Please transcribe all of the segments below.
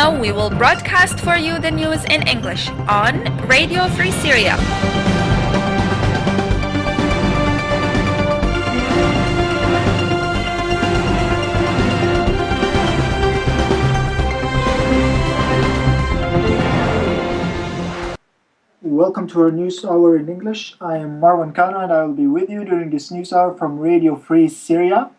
now we will broadcast for you the news in English on Radio Free Syria. Welcome to our news hour in English. I am وموقعنا and I will be with you during this news hour from Radio Free Syria.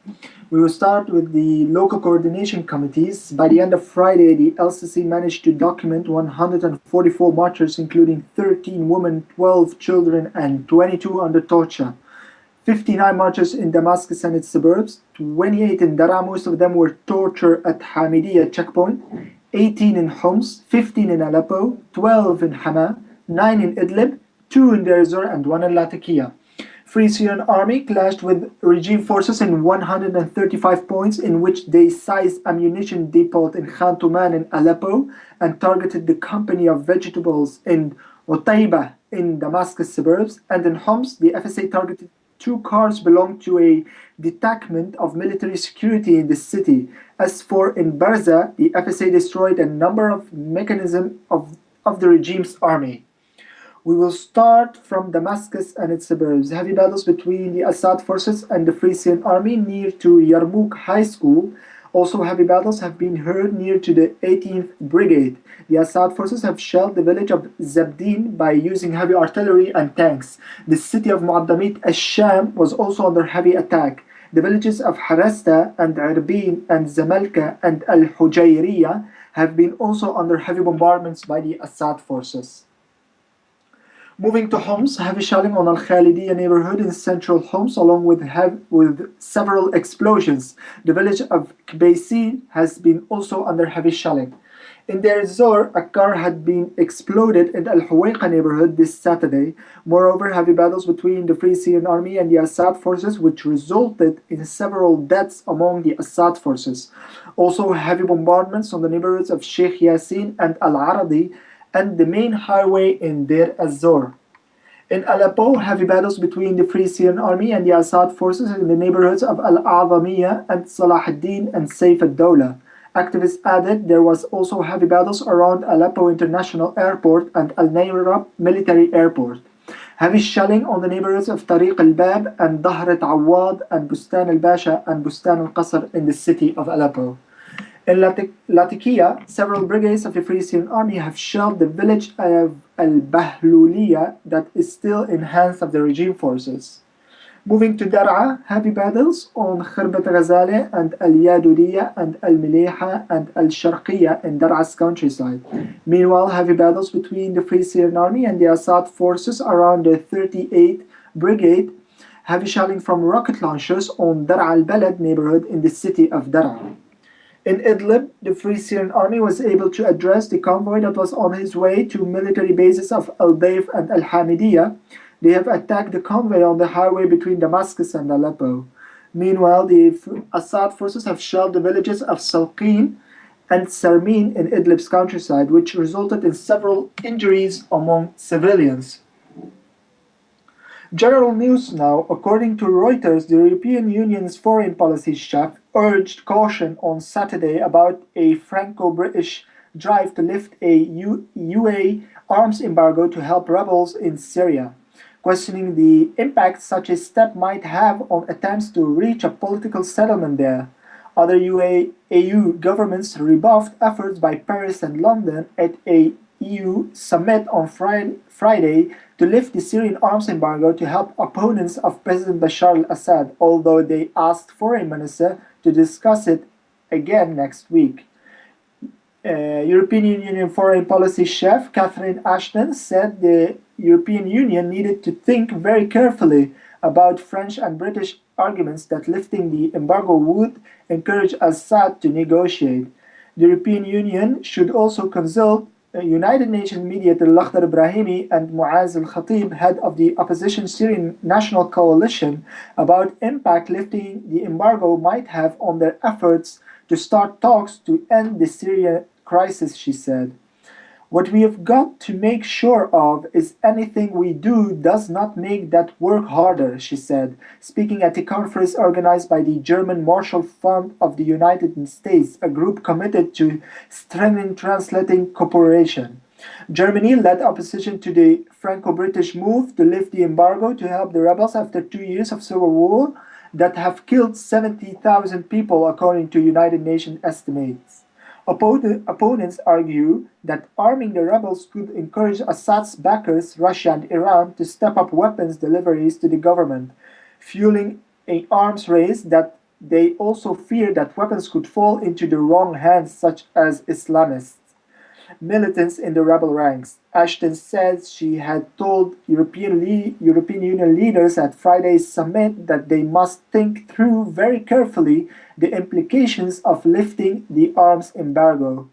We will start with the local coordination committees. By the end of Friday, the LCC managed to document 144 marchers, including 13 women, 12 children, and 22 under torture. 59 marchers in Damascus and its suburbs, 28 in Daraa, most of them were tortured at Hamidiyya checkpoint, 18 in Homs, 15 in Aleppo, 12 in Hama, 9 in Idlib, 2 in Deir ez-Zor, and 1 in Latakia. Free Syrian Army clashed with regime forces in 135 points in which they seized ammunition depot in Khan Tuman in Aleppo and targeted the company of vegetables in Utayba in Damascus suburbs, and in Homs the FSA targeted 2 cars belonging to a detachment of military security in the city. As for in Barza, the FSA destroyed a number of mechanisms of the regime's army. We will start from Damascus and its suburbs. Heavy battles between the Assad forces and the Free Syrian Army near to Yarmouk High School. Also heavy battles have been heard near to the 18th Brigade. The Assad forces have shelled the village of Zabdin by using heavy artillery and tanks. The city of Mu'addamit al-Sham was also under heavy attack. The villages of Harasta and Irbin and Zamalka and Al-Hujayriyah have been also under heavy bombardments by the Assad forces. Moving to Homs, heavy shelling on Al-Khalidiyya neighborhood in central Homs along with several explosions. The village of Kbaysin has been also under heavy shelling. In Deir ez-Zor, a car had been exploded in Al-Huwayqa neighborhood this Saturday. Moreover, heavy battles between the Free Syrian Army and the Assad forces which resulted in several deaths among the Assad forces. Also heavy bombardments on the neighborhoods of Sheikh Yasin and Al-Aradi and the main highway in Deir ez-Zor. In Aleppo, heavy battles between the Free Syrian Army and the Assad forces in the neighborhoods of Al-A'zamiyya and Salah ad-Din and Saif al-Dawla. Activists added there was also heavy battles around Aleppo International Airport and Al-Nayrab Military Airport. Heavy shelling on the neighborhoods of Tariq al-Bab and Dahrat Awad and Bustan al-Basha and Bustan al-Qasr in the city of Aleppo. In Latakia, several brigades of the Free Syrian Army have shelled the village of Al-Bahluliyya that is still in hands of the regime forces. Moving to Daraa, heavy battles on Khirbat Ghazale and Al-Yadudiyya and Al-Miliha and Al-Sharqiyya in Daraa's countryside. Meanwhile, heavy battles between the Free Syrian Army and the Assad forces around the 38th Brigade, heavy shelling from rocket launchers on Daraa al-Balad neighborhood in the city of Daraa. In Idlib, the Free Syrian Army was able to address the convoy that was on his way to military bases of Al-Dayf and Al-Hamidiyya. They have attacked the convoy on the highway between Damascus and Aleppo. Meanwhile, the Assad forces have shelled the villages of Salqin and Sarmin in Idlib's countryside, which resulted in several injuries among civilians. General news now. According to Reuters, the European Union's foreign policy chief urged caution on Saturday about a Franco-British drive to lift a UA arms embargo to help rebels in Syria, questioning the impact such a step might have on attempts to reach a political settlement there. Other EU governments rebuffed efforts by Paris and London at a EU summit on Friday to lift the Syrian arms embargo to help opponents of President Bashar al-Assad, although they asked Foreign Minister to discuss it again next week. European Union Foreign Policy Chief Catherine Ashton said the European Union needed to think very carefully about French and British arguments that lifting the embargo would encourage Assad to negotiate. The European Union should also consult United Nations mediator Lakhdar Brahimi and Muaz al-Khatib, head of the opposition Syrian National Coalition, about impact lifting the embargo might have on their efforts to start talks to end the Syrian crisis, she said. What we have got to make sure of is anything we do does not make that work harder, she said, speaking at a conference organized by the German Marshall Fund of the United States, a group committed to strengthening translating cooperation. Germany led opposition to the Franco-British move to lift the embargo to help the rebels after 2 years of civil war that have killed 70,000 people, according to United Nations estimates. Opponents argue that arming the rebels could encourage Assad's backers, Russia and Iran, to step up weapons deliveries to the government, fueling an arms race that they also fear that weapons could fall into the wrong hands, such as Islamists. Militants in the rebel ranks. Ashton said she had told European Union leaders at Friday's summit that they must think through very carefully the implications of lifting the arms embargo.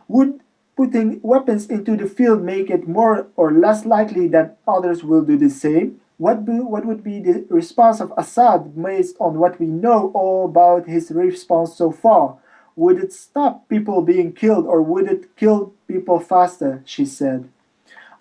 Would putting weapons into the field make it more or less likely that others will do the same? What would be the response of Assad based on what we know all about his response so far? Would it stop people being killed or would it kill people faster, she said.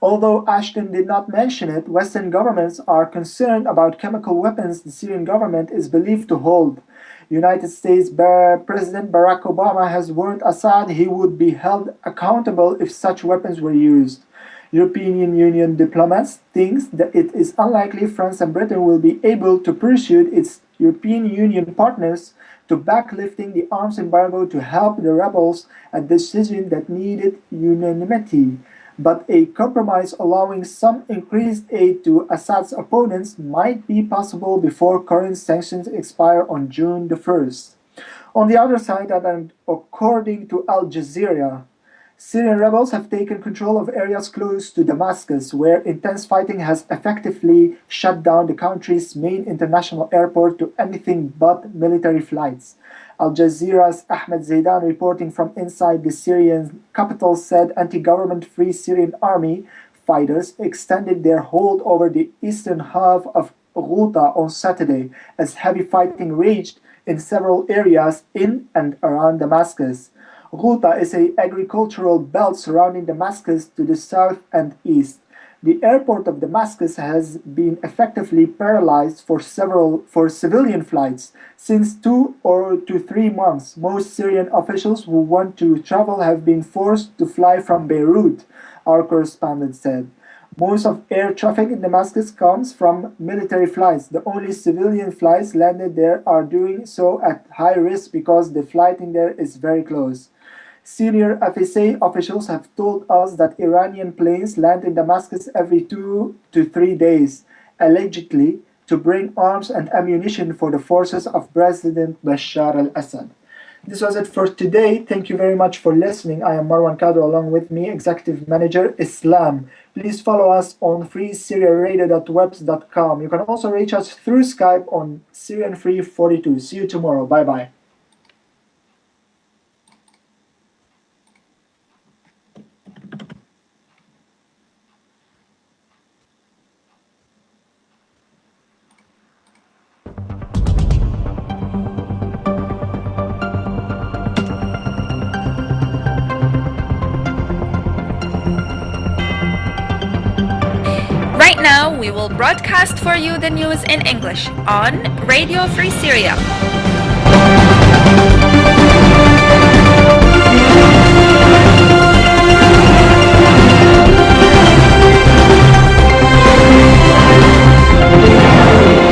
Although Ashton did not mention it, Western governments are concerned about chemical weapons the Syrian government is believed to hold. United States President Barack Obama has warned Assad he would be held accountable if such weapons were used. European Union diplomats think that it is unlikely France and Britain will be able to persuade its European Union partners to back lifting the arms embargo to help the rebels, a decision that needed unanimity. But a compromise allowing some increased aid to Assad's opponents might be possible before current sanctions expire on June the 1st. On the other side, and according to Al Jazeera, Syrian rebels have taken control of areas close to Damascus, where intense fighting has effectively shut down the country's main international airport to anything but military flights. Al Jazeera's Ahmed Zaidan, reporting from inside the Syrian capital, said anti-government Free Syrian Army fighters extended their hold over the eastern half of Ghouta on Saturday, as heavy fighting raged in several areas in and around Damascus. Ghouta is an agricultural belt surrounding Damascus to the south and east. The airport of Damascus has been effectively paralyzed for civilian flights since 2 to 3 months. Most Syrian officials who want to travel have been forced to fly from Beirut, our correspondent said. Most of air traffic in Damascus comes from military flights. The only civilian flights landed there are doing so at high risk because the flighting there is very close. Senior FSA officials have told us that Iranian planes land in Damascus every 2 to 3 days, allegedly to bring arms and ammunition for the forces of President Bashar al-Assad. This was it for today. Thank you very much for listening. I am Marwan Kadro, along with me, Executive Manager Islam. Please follow us on freesyriaradio.webs.com. You can also reach us through Skype on SyrianFree42. See you tomorrow. Bye-bye. Right now, we will broadcast for you the news in English on Radio Free Syria.